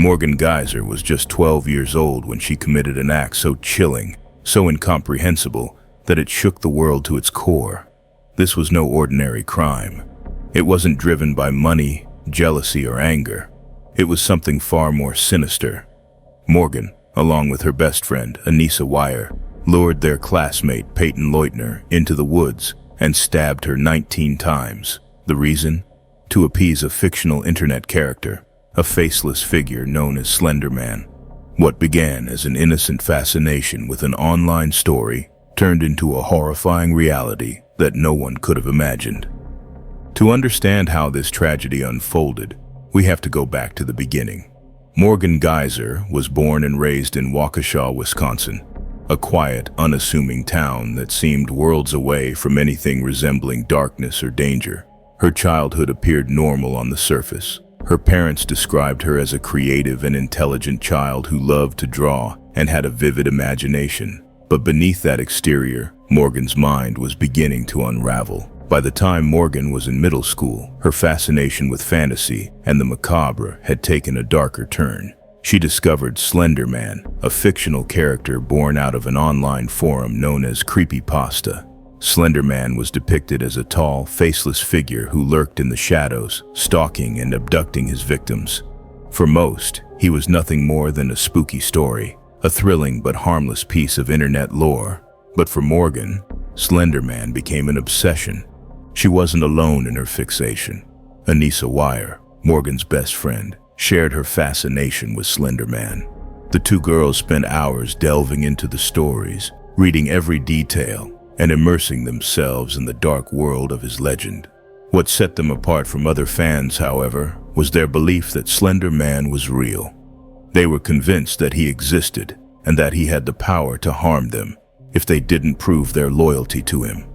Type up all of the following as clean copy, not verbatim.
Morgan Geyser was just 12 years old when she committed an act so chilling, so incomprehensible, that it shook the world to its core. This was no ordinary crime. It wasn't driven by money, jealousy, or anger. It was something far more sinister. Morgan, along with her best friend, Anissa Wire, lured their classmate, Peyton Leutner, into the woods and stabbed her 19 times. The reason? To appease a fictional internet character, a faceless figure known as Slender Man. What began as an innocent fascination with an online story turned into a horrifying reality that no one could have imagined. To understand how this tragedy unfolded, we have to go back to the beginning. Morgan Geyser was born and raised in Waukesha, Wisconsin, a quiet, unassuming town that seemed worlds away from anything resembling darkness or danger. Her childhood appeared normal on the surface. Her parents described her as a creative and intelligent child who loved to draw and had a vivid imagination. But beneath that exterior, Morgan's mind was beginning to unravel. By the time Morgan was in middle school, her fascination with fantasy and the macabre had taken a darker turn. She discovered Slender Man, a fictional character born out of an online forum known as Creepypasta. Slender Man was depicted as a tall, faceless figure who lurked in the shadows, stalking and abducting his victims. For most, he was nothing more than a spooky story, a thrilling but harmless piece of internet lore. But for Morgan, Slender Man became an obsession. She wasn't alone in her fixation. Anissa Wire, Morgan's best friend, shared her fascination with Slender Man. The two girls spent hours delving into the stories, reading every detail, and immersing themselves in the dark world of his legend. What set them apart from other fans, however, was their belief that Slender Man was real. They were convinced that he existed and that he had the power to harm them if they didn't prove their loyalty to him.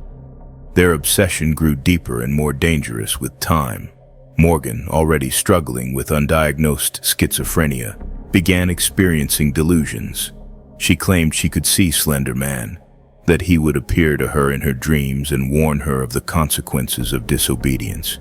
Their obsession grew deeper and more dangerous with time. Morgan, already struggling with undiagnosed schizophrenia, began experiencing delusions. She claimed she could see Slender Man, that he would appear to her in her dreams and warn her of the consequences of disobedience.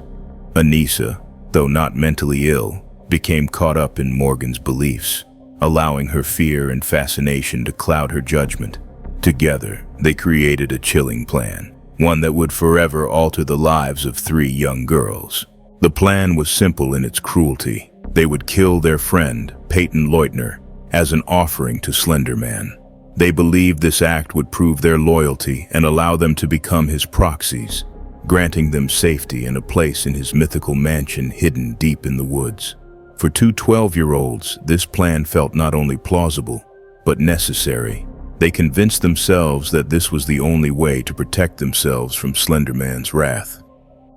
Anissa, though not mentally ill, became caught up in Morgan's beliefs, allowing her fear and fascination to cloud her judgment. Together, they created a chilling plan, one that would forever alter the lives of 3 young girls. The plan was simple in its cruelty. They would kill their friend, Peyton Leutner, as an offering to Slender Man. They believed this act would prove their loyalty and allow them to become his proxies, granting them safety and a place in his mythical mansion hidden deep in the woods. For 2 12-year-olds, this plan felt not only plausible, but necessary. They convinced themselves that this was the only way to protect themselves from Slender Man's wrath.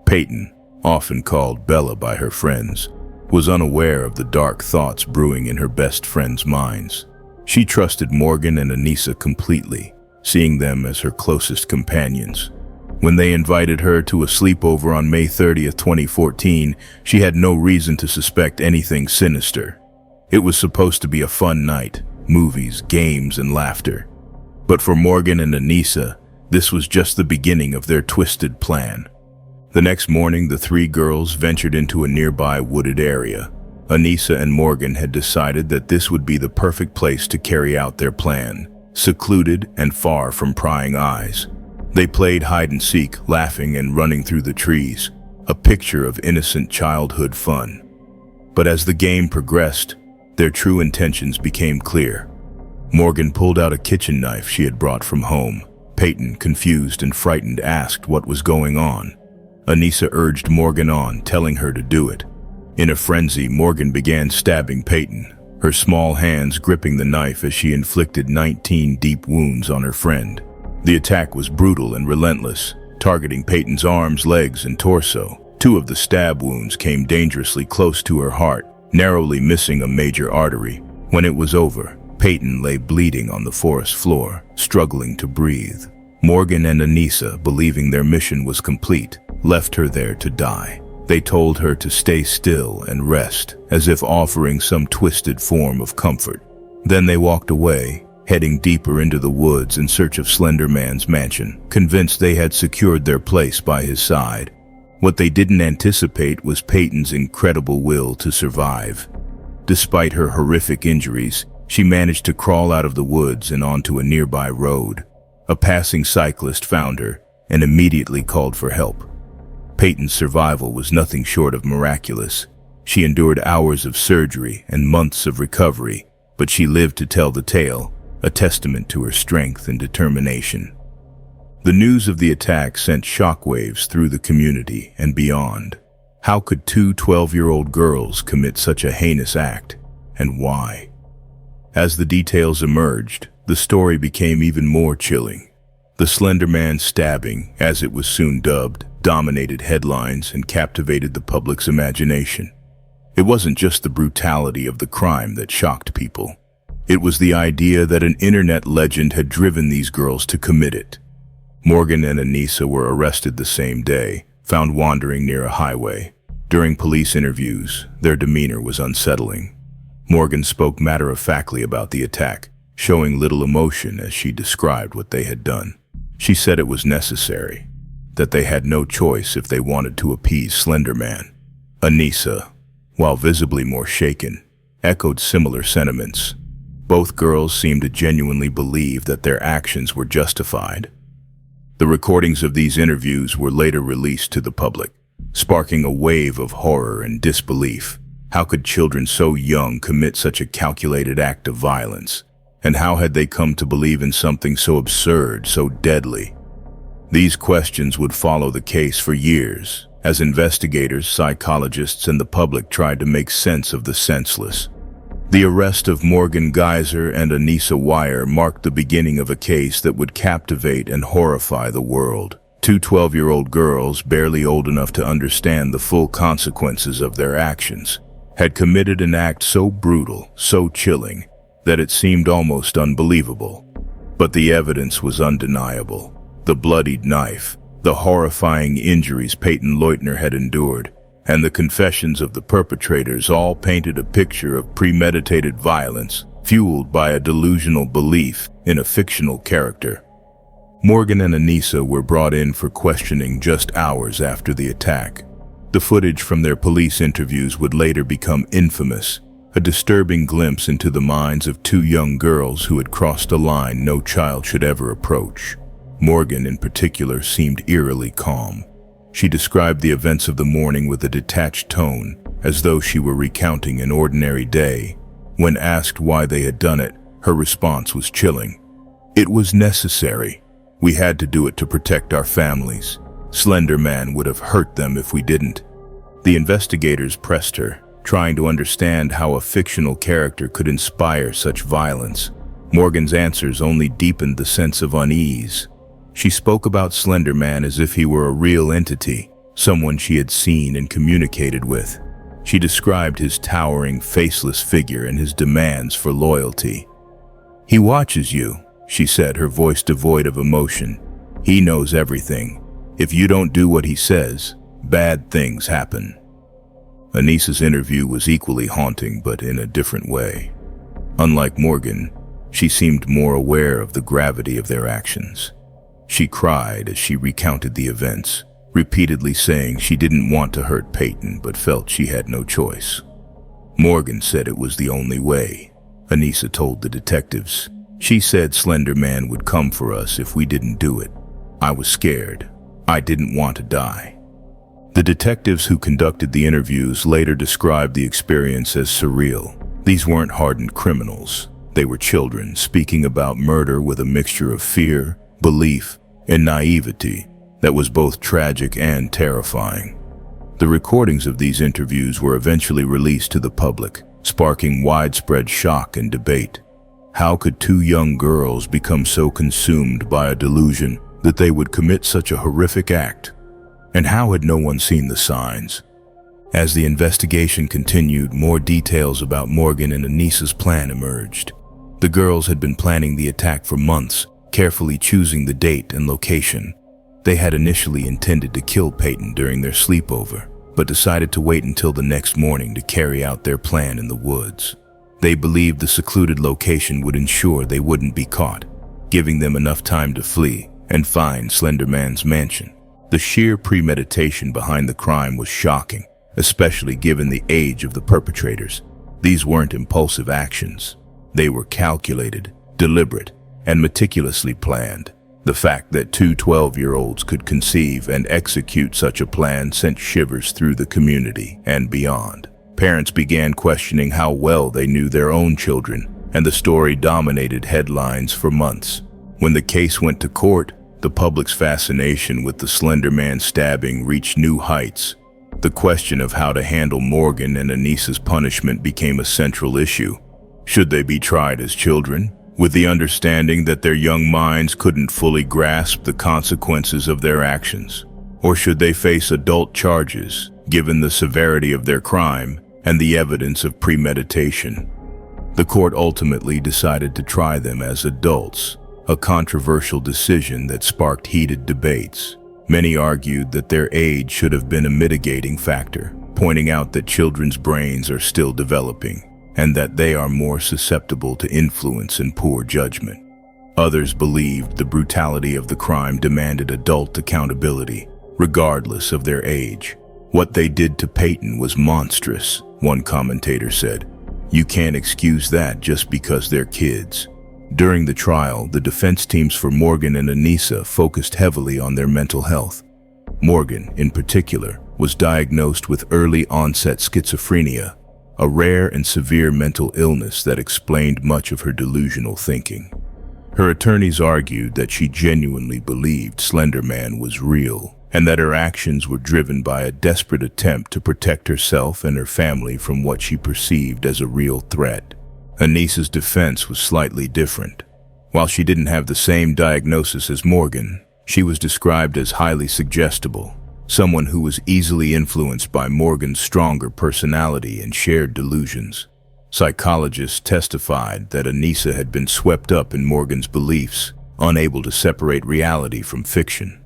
Peyton, often called Bella by her friends, was unaware of the dark thoughts brewing in her best friends' minds. She trusted Morgan and Anissa completely, seeing them as her closest companions. When they invited her to a sleepover on May 30th, 2014, she had no reason to suspect anything sinister. It was supposed to be a fun night, movies, games, and laughter. But for Morgan and Anissa, this was just the beginning of their twisted plan. The next morning, the 3 girls ventured into a nearby wooded area. Anissa and Morgan had decided that this would be the perfect place to carry out their plan, secluded and far from prying eyes. They played hide-and-seek, laughing and running through the trees, a picture of innocent childhood fun. But as the game progressed, their true intentions became clear. Morgan pulled out a kitchen knife she had brought from home. Peyton, confused and frightened, asked what was going on. Anissa urged Morgan on, telling her to do it. In a frenzy, Morgan began stabbing Peyton, her small hands gripping the knife as she inflicted 19 deep wounds on her friend. The attack was brutal and relentless, targeting Peyton's arms, legs, and torso. 2 of the stab wounds came dangerously close to her heart, narrowly missing a major artery. When it was over, Peyton lay bleeding on the forest floor, struggling to breathe. Morgan and Anissa, believing their mission was complete, left her there to die. They told her to stay still and rest, as if offering some twisted form of comfort. Then they walked away, heading deeper into the woods in search of Slender Man's mansion, convinced they had secured their place by his side. What they didn't anticipate was Peyton's incredible will to survive. Despite her horrific injuries, she managed to crawl out of the woods and onto a nearby road. A passing cyclist found her and immediately called for help. Peyton's survival was nothing short of miraculous. She endured hours of surgery and months of recovery, but she lived to tell the tale, a testament to her strength and determination. The news of the attack sent shockwaves through the community and beyond. How could two 12-year-old girls commit such a heinous act, and why? As the details emerged, the story became even more chilling. The Slender Man stabbing, as it was soon dubbed, dominated headlines and captivated the public's imagination. It wasn't just the brutality of the crime that shocked people. It was the idea that an internet legend had driven these girls to commit it. Morgan and Anissa were arrested the same day, found wandering near a highway. During police interviews, their demeanor was unsettling. Morgan spoke matter-of-factly about the attack, showing little emotion as she described what they had done. She said it was necessary, that they had no choice if they wanted to appease Slender Man. Anissa, while visibly more shaken, echoed similar sentiments. Both girls seemed to genuinely believe that their actions were justified. The recordings of these interviews were later released to the public, sparking a wave of horror and disbelief. How could children so young commit such a calculated act of violence? And how had they come to believe in something so absurd, so deadly? These questions would follow the case for years, as investigators, psychologists, and the public tried to make sense of the senseless. The arrest of Morgan Geyser and Anissa Wire marked the beginning of a case that would captivate and horrify the world. Two 12-year-old girls, barely old enough to understand the full consequences of their actions, had committed an act so brutal, so chilling, that it seemed almost unbelievable. But the evidence was undeniable. The bloodied knife, the horrifying injuries Peyton Leutner had endured, and the confessions of the perpetrators all painted a picture of premeditated violence, fueled by a delusional belief in a fictional character. Morgan and Anissa were brought in for questioning just hours after the attack. The footage from their police interviews would later become infamous, a disturbing glimpse into the minds of two young girls who had crossed a line no child should ever approach. Morgan, in particular, seemed eerily calm. She described the events of the morning with a detached tone, as though she were recounting an ordinary day. When asked why they had done it, her response was chilling. "It was necessary. We had to do it to protect our families. Slender Man would have hurt them if we didn't." The investigators pressed her, trying to understand how a fictional character could inspire such violence. Morgan's answers only deepened the sense of unease. She spoke about Slender Man as if he were a real entity, someone she had seen and communicated with. She described his towering, faceless figure and his demands for loyalty. "He watches you," she said, her voice devoid of emotion. "He knows everything. If you don't do what he says, bad things happen." Anissa's interview was equally haunting, but in a different way. Unlike Morgan, she seemed more aware of the gravity of their actions. She cried as she recounted the events, repeatedly saying she didn't want to hurt Peyton but felt she had no choice. Morgan said it was the only way. Anissa told the detectives. "She said Slender Man would come for us if we didn't do it. I was scared. I didn't want to die." The detectives who conducted the interviews later described the experience as surreal. These weren't hardened criminals. They were children speaking about murder with a mixture of fear, belief, and naivety that was both tragic and terrifying. The recordings of these interviews were eventually released to the public, sparking widespread shock and debate. How could two young girls become so consumed by a delusion that they would commit such a horrific act? And how had no one seen the signs? As the investigation continued, more details about Morgan and Anissa's plan emerged. The girls had been planning the attack for months, carefully choosing the date and location. They had initially intended to kill Peyton during their sleepover, but decided to wait until the next morning to carry out their plan in the woods. They believed the secluded location would ensure they wouldn't be caught, giving them enough time to flee and find Slender Man's mansion. The sheer premeditation behind the crime was shocking, especially given the age of the perpetrators. These weren't impulsive actions. They were calculated, deliberate, and meticulously planned. The fact that two 12-year-olds could conceive and execute such a plan sent shivers through the community and beyond. Parents began questioning how well they knew their own children, and the story dominated headlines for months. When the case went to court, the public's fascination with the Slender Man stabbing reached new heights. The question of how to handle Morgan and Anissa's punishment became a central issue. Should they be tried as children, with the understanding that their young minds couldn't fully grasp the consequences of their actions? Or should they face adult charges, given the severity of their crime and the evidence of premeditation? The court ultimately decided to try them as adults, a controversial decision that sparked heated debates. Many argued that their age should have been a mitigating factor, pointing out that children's brains are still developing and that they are more susceptible to influence and poor judgment. Others believed the brutality of the crime demanded adult accountability, regardless of their age. What they did to Peyton was monstrous, one commentator said. You can't excuse that just because they're kids. During the trial, the defense teams for Morgan and Anissa focused heavily on their mental health. Morgan, in particular, was diagnosed with early-onset schizophrenia, a rare and severe mental illness that explained much of her delusional thinking. Her attorneys argued that she genuinely believed Slender Man was real, and that her actions were driven by a desperate attempt to protect herself and her family from what she perceived as a real threat. Anissa's defense was slightly different. While she didn't have the same diagnosis as Morgan, she was described as highly suggestible, someone who was easily influenced by Morgan's stronger personality and shared delusions. Psychologists testified that Anissa had been swept up in Morgan's beliefs, unable to separate reality from fiction.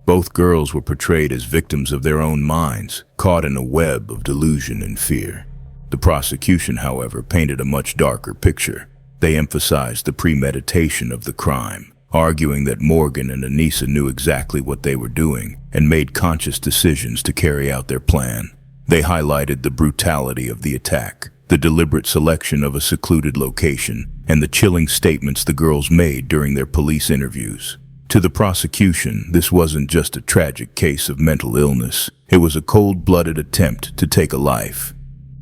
Both girls were portrayed as victims of their own minds, caught in a web of delusion and fear. The prosecution, however, painted a much darker picture. They emphasized the premeditation of the crime, arguing that Morgan and Anissa knew exactly what they were doing and made conscious decisions to carry out their plan. They highlighted the brutality of the attack, the deliberate selection of a secluded location, and the chilling statements the girls made during their police interviews. To the prosecution, this wasn't just a tragic case of mental illness. It was a cold-blooded attempt to take a life.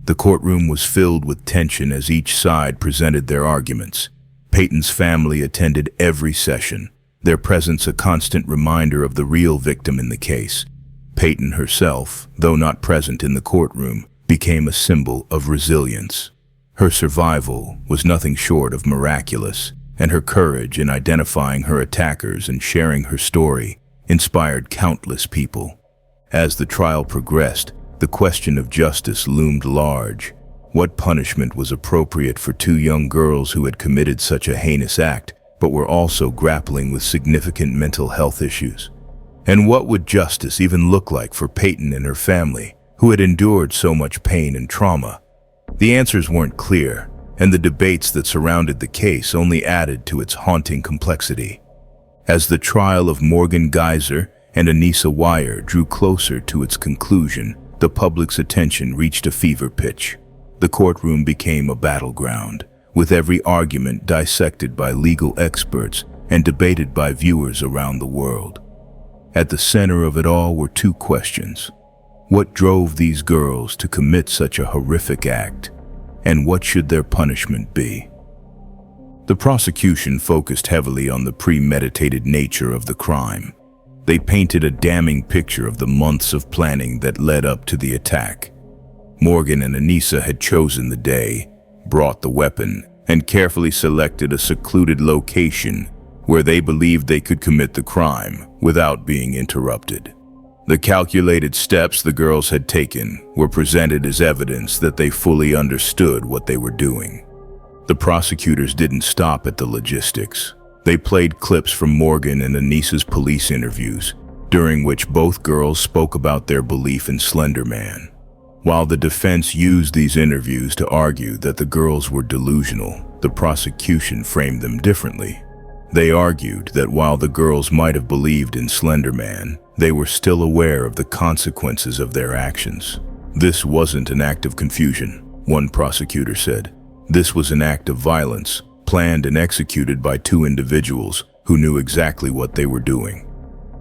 The courtroom was filled with tension as each side presented their arguments. Peyton's family attended every session, their presence a constant reminder of the real victim in the case. Peyton herself, though not present in the courtroom, became a symbol of resilience. Her survival was nothing short of miraculous, and her courage in identifying her attackers and sharing her story inspired countless people. As the trial progressed, the question of justice loomed large. What punishment was appropriate for two young girls who had committed such a heinous act, but were also grappling with significant mental health issues? And what would justice even look like for Peyton and her family, who had endured so much pain and trauma? The answers weren't clear, and the debates that surrounded the case only added to its haunting complexity. As the trial of Morgan Geyser and Anissa Wire drew closer to its conclusion, the public's attention reached a fever pitch. The courtroom became a battleground, with every argument dissected by legal experts and debated by viewers around the world. At the center of it all were two questions. What drove these girls to commit such a horrific act, and what should their punishment be? The prosecution focused heavily on the premeditated nature of the crime. They painted a damning picture of the months of planning that led up to the attack. Morgan and Anissa had chosen the day, brought the weapon, and carefully selected a secluded location where they believed they could commit the crime without being interrupted. The calculated steps the girls had taken were presented as evidence that they fully understood what they were doing. The prosecutors didn't stop at the logistics. They played clips from Morgan and Anissa's police interviews, during which both girls spoke about their belief in Slender Man. While the defense used these interviews to argue that the girls were delusional, the prosecution framed them differently. They argued that while the girls might have believed in Slender Man, they were still aware of the consequences of their actions. This wasn't an act of confusion. one prosecutor said. This was an act of violence, planned and executed by two individuals who knew exactly what they were doing.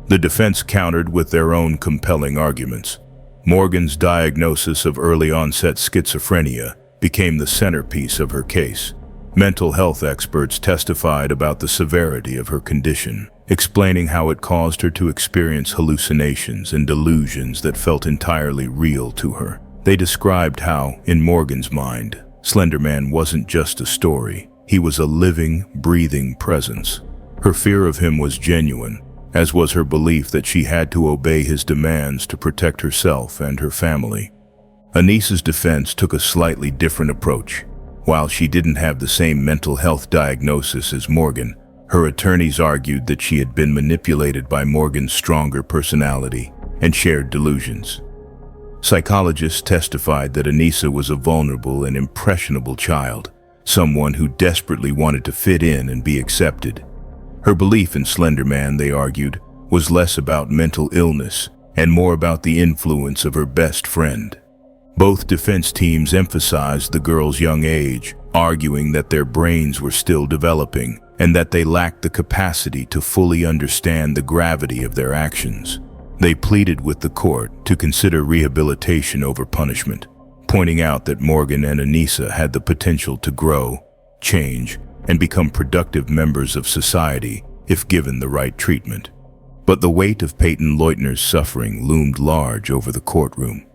The defense countered with their own compelling arguments. Morgan's diagnosis of early-onset schizophrenia became the centerpiece of her case. Mental health experts testified about the severity of her condition, explaining how it caused her to experience hallucinations and delusions that felt entirely real to her. They described how, in Morgan's mind, Slender Man wasn't just a story. He was a living, breathing presence. Her fear of him was genuine, as was her belief that she had to obey his demands to protect herself and her family. Anissa's defense took a slightly different approach. While she didn't have the same mental health diagnosis as Morgan, her attorneys argued that she had been manipulated by Morgan's stronger personality and shared delusions. Psychologists testified that Anissa was a vulnerable and impressionable child, someone who desperately wanted to fit in and be accepted. Her belief in Slender Man, they argued, was less about mental illness and more about the influence of her best friend. Both defense teams emphasized the girl's young age, arguing that their brains were still developing and that they lacked the capacity to fully understand the gravity of their actions. They pleaded with the court to consider rehabilitation over punishment, pointing out that Morgan and Anissa had the potential to grow, change, and become productive members of society if given the right treatment. But the weight of Peyton Leutner's suffering loomed large over the courtroom.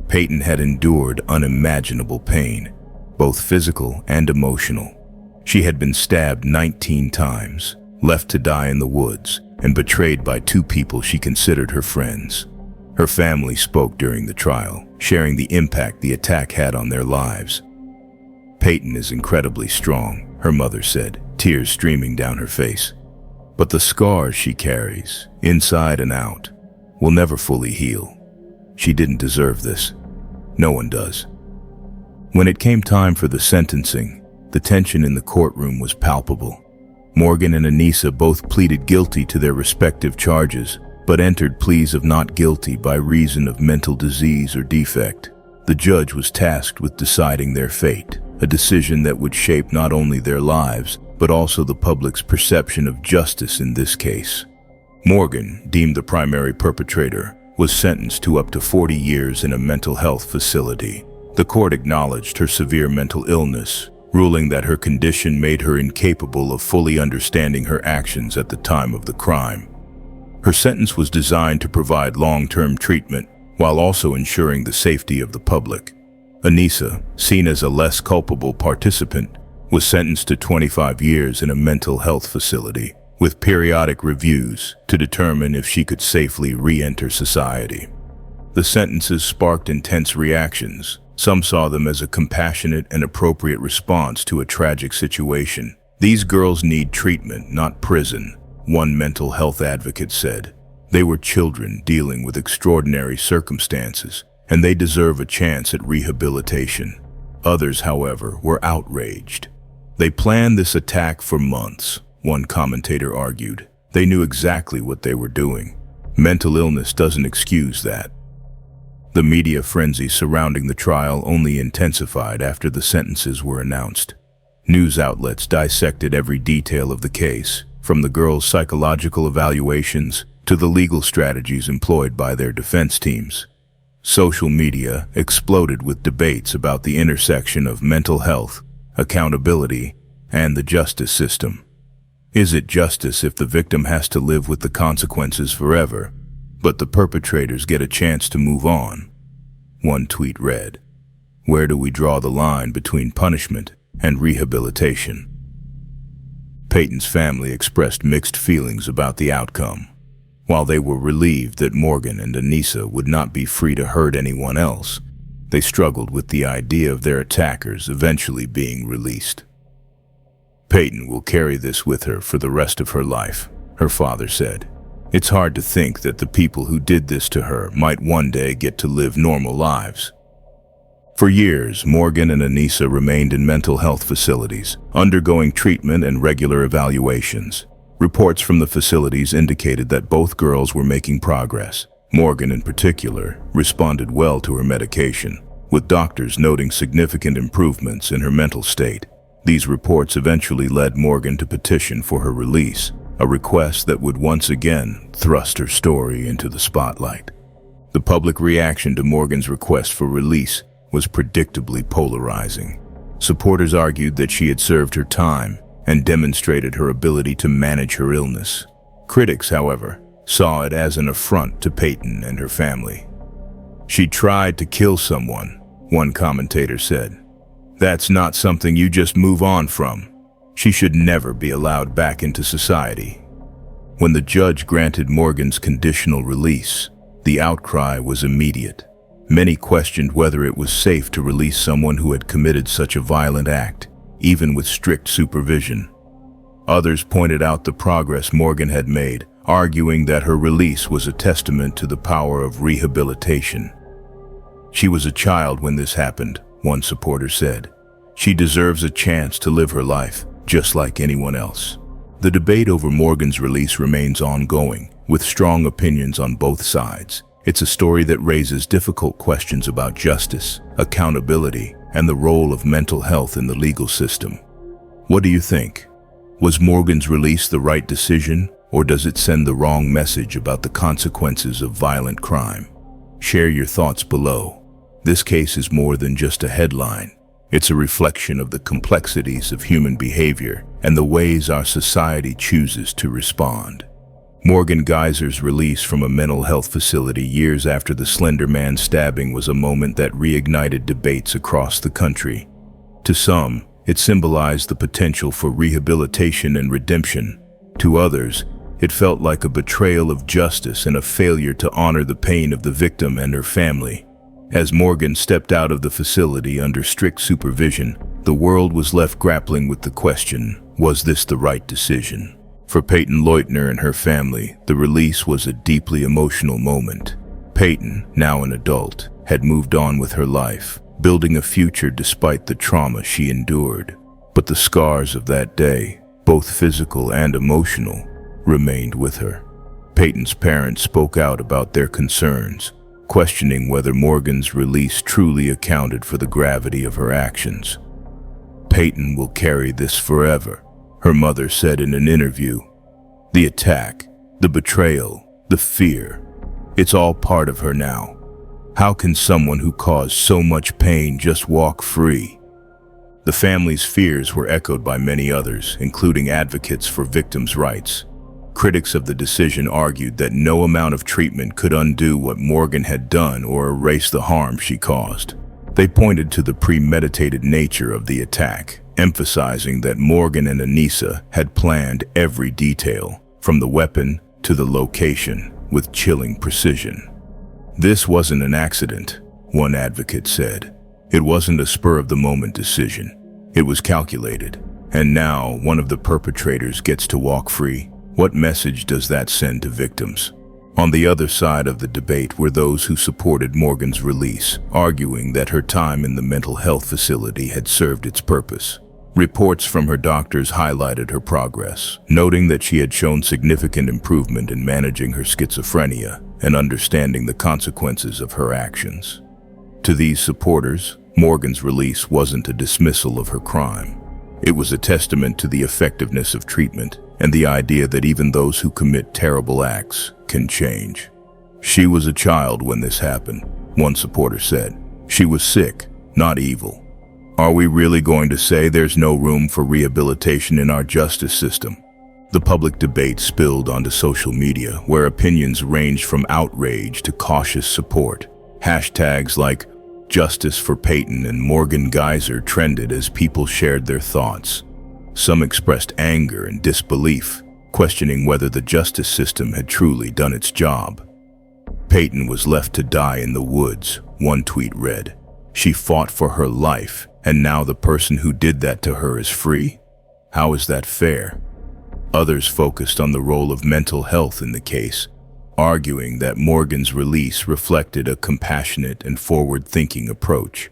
Peyton had endured unimaginable pain, both physical and emotional. She had been stabbed 19 times, left to die in the woods, and betrayed by two people she considered her friends. Her family spoke during the trial, sharing the impact the attack had on their lives. Peyton is incredibly strong, her mother said, tears streaming down her face. But the scars she carries, inside and out, will never fully heal. She didn't deserve this. No one does. When it came time for the sentencing, the tension in the courtroom was palpable. Morgan and Anissa both pleaded guilty to their respective charges, but entered pleas of not guilty by reason of mental disease or defect. The judge was tasked with deciding their fate, a decision that would shape not only their lives, but also the public's perception of justice in this case. Morgan, deemed the primary perpetrator, was sentenced to up to 40 years in a mental health facility. The court acknowledged her severe mental illness, ruling that her condition made her incapable of fully understanding her actions at the time of the crime. Her sentence was designed to provide long-term treatment while also ensuring the safety of the public. Anissa, seen as a less culpable participant, was sentenced to 25 years in a mental health facility, with periodic reviews to determine if she could safely re-enter society. The sentences sparked intense reactions. Some saw them as a compassionate and appropriate response to a tragic situation. These girls need treatment, not prison, one mental health advocate said. They were children dealing with extraordinary circumstances, and they deserve a chance at rehabilitation. Others, however, were outraged. They planned this attack for months, one commentator argued. They knew exactly what they were doing. Mental illness doesn't excuse that. The media frenzy surrounding the trial only intensified after the sentences were announced. News outlets dissected every detail of the case, from the girls' psychological evaluations to the legal strategies employed by their defense teams. Social media exploded with debates about the intersection of mental health, accountability, and the justice system. Is it justice if the victim has to live with the consequences forever, but the perpetrators get a chance to move on? One tweet read, "Where do we draw the line between punishment and rehabilitation?" Peyton's family expressed mixed feelings about the outcome. While they were relieved that Morgan and Anissa would not be free to hurt anyone else, they struggled with the idea of their attackers eventually being released. "Peyton will carry this with her for the rest of her life," her father said. "It's hard to think that the people who did this to her might one day get to live normal lives." For years, Morgan and Anissa remained in mental health facilities, undergoing treatment and regular evaluations. Reports from the facilities indicated that both girls were making progress. Morgan, in particular, responded well to her medication, with doctors noting significant improvements in her mental state. These reports eventually led Morgan to petition for her release, a request that would once again thrust her story into the spotlight. The public reaction to Morgan's request for release was predictably polarizing. Supporters argued that she had served her time and demonstrated her ability to manage her illness. Critics, however, saw it as an affront to Peyton and her family. "She tried to kill someone," one commentator said. "That's not something you just move on from. She should never be allowed back into society." When the judge granted Morgan's conditional release, the outcry was immediate. Many questioned whether it was safe to release someone who had committed such a violent act, even with strict supervision. Others pointed out the progress Morgan had made, arguing that her release was a testament to the power of rehabilitation. "She was a child when this happened," one supporter said. "She deserves a chance to live her life, just like anyone else." The debate over Morgan's release remains ongoing, with strong opinions on both sides. It's a story that raises difficult questions about justice, accountability, and the role of mental health in the legal system. What do you think? Was Morgan's release the right decision, or does it send the wrong message about the consequences of violent crime? Share your thoughts below. This case is more than just a headline. It's a reflection of the complexities of human behavior and the ways our society chooses to respond. Morgan Geyser's release from a mental health facility years after the Slender Man stabbing was a moment that reignited debates across the country. To some, it symbolized the potential for rehabilitation and redemption. To others, it felt like a betrayal of justice and a failure to honor the pain of the victim and her family. As Morgan stepped out of the facility under strict supervision, the world was left grappling with the question, was this the right decision? For Peyton Leutner and her family, the release was a deeply emotional moment. Peyton, now an adult, had moved on with her life, building a future despite the trauma she endured. But the scars of that day, both physical and emotional, remained with her. Peyton's parents spoke out about their concerns, questioning whether Morgan's release truly accounted for the gravity of her actions. "Peyton will carry this forever," her mother said in an interview. "The attack, the betrayal, the fear, it's all part of her now. How can someone who caused so much pain just walk free?" The family's fears were echoed by many others, including advocates for victims' rights. Critics of the decision argued that no amount of treatment could undo what Morgan had done or erase the harm she caused. They pointed to the premeditated nature of the attack, emphasizing that Morgan and Anissa had planned every detail, from the weapon to the location, with chilling precision. "This wasn't an accident," one advocate said. "It wasn't a spur-of-the-moment decision. It was calculated. And now one of the perpetrators gets to walk free. What message does that send to victims?" On the other side of the debate were those who supported Morgan's release, arguing that her time in the mental health facility had served its purpose. Reports from her doctors highlighted her progress, noting that she had shown significant improvement in managing her schizophrenia and understanding the consequences of her actions. To these supporters, Morgan's release wasn't a dismissal of her crime. It was a testament to the effectiveness of treatment and the idea that even those who commit terrible acts can change. "She was a child when this happened," one supporter said. "She was sick, not evil." Are we really going to say there's no room for rehabilitation in our justice system? The public debate spilled onto social media, where opinions ranged from outrage to cautious support. Hashtags like "Justice for Peyton" and "Morgan Geyser" trended as people shared their thoughts. Some expressed anger and disbelief, questioning whether the justice system had truly done its job. "Peyton was left to die in the woods," one tweet read. "She fought for her life, and now the person who did that to her is free? How is that fair?" Others focused on the role of mental health in the case, arguing that Morgan's release reflected a compassionate and forward-thinking approach.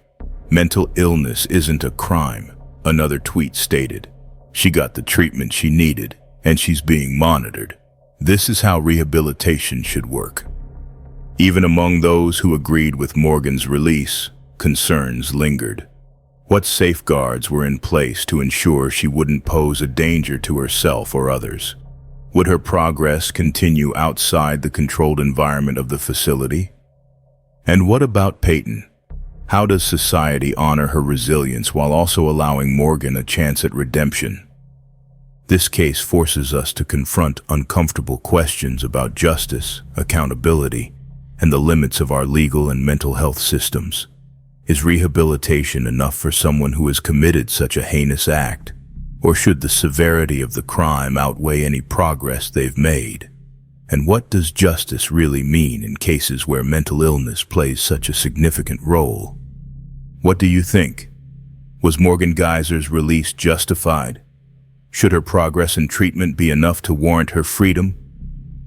"Mental illness isn't a crime," another tweet stated. "She got the treatment she needed, and she's being monitored. This is how rehabilitation should work." Even among those who agreed with Morgan's release, concerns lingered. What safeguards were in place to ensure she wouldn't pose a danger to herself or others? Would her progress continue outside the controlled environment of the facility? And what about Peyton? How does society honor her resilience while also allowing Morgan a chance at redemption? This case forces us to confront uncomfortable questions about justice, accountability, and the limits of our legal and mental health systems. Is rehabilitation enough for someone who has committed such a heinous act? Or should the severity of the crime outweigh any progress they've made? And what does justice really mean in cases where mental illness plays such a significant role? What do you think? Was Morgan Geyser's release justified? Should her progress and treatment be enough to warrant her freedom?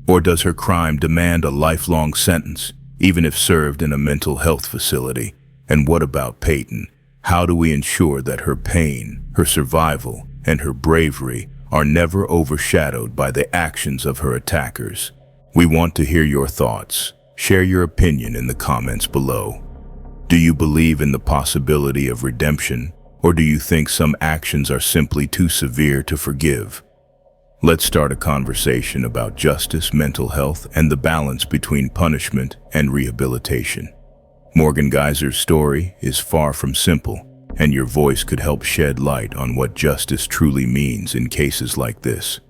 Or does her crime demand a lifelong sentence, even if served in a mental health facility? And what about Peyton? How do we ensure that her pain, her survival, and her bravery are never overshadowed by the actions of her attackers? We want to hear your thoughts. Share your opinion in the comments below. Do you believe in the possibility of redemption, or do you think some actions are simply too severe to forgive? Let's start a conversation about justice, mental health, and the balance between punishment and rehabilitation. Morgan Geyser's story is far from simple, and your voice could help shed light on what justice truly means in cases like this.